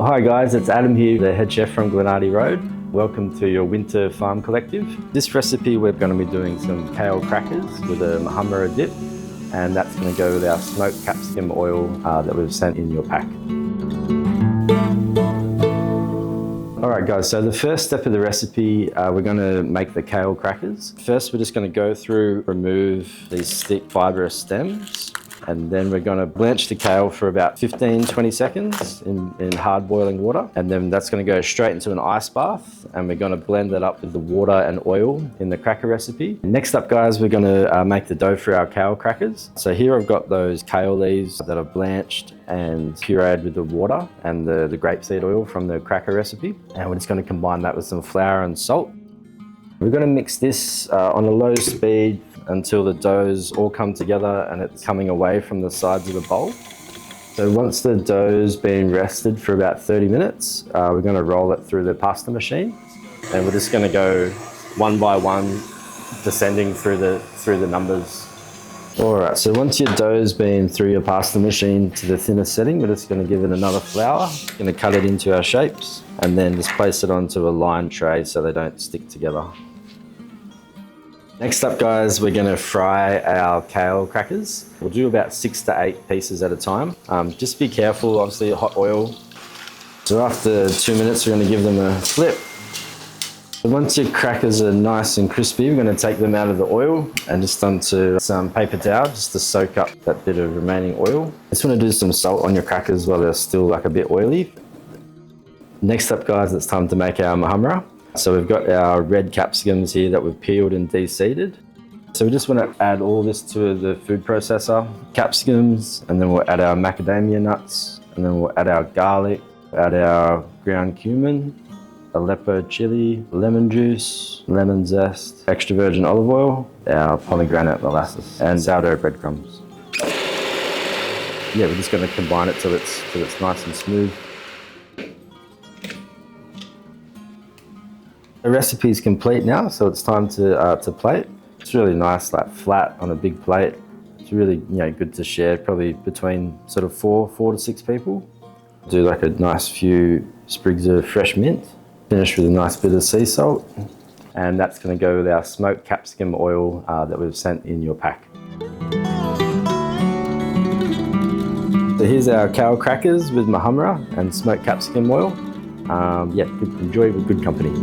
Hi guys, it's Adam here, the head chef from Glenarty Road. Welcome to your winter farm collective. This recipe we're going to be doing some kale crackers with a muhammara dip, and that's going to go with our smoked capsicum oil that we've sent in your pack. Alright guys, so the first step of the recipe, we're going to make the kale crackers. First we're just going to go through, remove these thick fibrous stems, and then we're going to blanch the kale for about 15-20 seconds in hard boiling water, and then that's going to go straight into an ice bath, and we're going to blend that up with the water and oil in the cracker recipe. Next up guys, we're going to make the dough for our kale crackers. So here I've got those kale leaves that are blanched and pureed with the water and the grapeseed oil from the cracker recipe, and we're just going to combine that with some flour and salt. We're going to mix this on a low speed until the doughs all come together and it's coming away from the sides of the bowl. So once the dough's been rested for about 30 minutes, we're going to roll it through the pasta machine, and we're just going to go one by one, descending through the numbers. Alright, so once your dough's been through your pasta machine to the thinnest setting, we're just going to give it another flour. Going to cut it into our shapes and then just place it onto a lined tray so they don't stick together. Next up guys, we're going to fry our kale crackers. We'll do about 6 to 8 pieces at a time. Just be careful, obviously hot oil. So after 2 minutes we're going to give them a flip. Once your crackers are nice and crispy, we're going to take them out of the oil and just onto some paper towel just to soak up that bit of remaining oil. Just want to do some salt on your crackers while they're still like a bit oily. Next up guys, it's time to make our muhammara. So we've got our red capsicums here that we've peeled and de-seeded. So we just want to add all this to the food processor. Capsicums, and then we'll add our macadamia nuts, and then we'll add our garlic, add our ground cumin, Aleppo chili, lemon juice, lemon zest, extra virgin olive oil, our pomegranate molasses, and sourdough breadcrumbs. Yeah, we're just going to combine it till it's nice and smooth. The recipe is complete now, so it's time to plate. It's really nice, like flat on a big plate. It's really good to share, probably between sort of four to six people. Do like a nice few sprigs of fresh mint. Finish with a nice bit of sea salt, and that's going to go with our smoked capsicum oil that we've sent in your pack. So here's our kale crackers with muhammara and smoked capsicum oil. Yeah, enjoy with good company.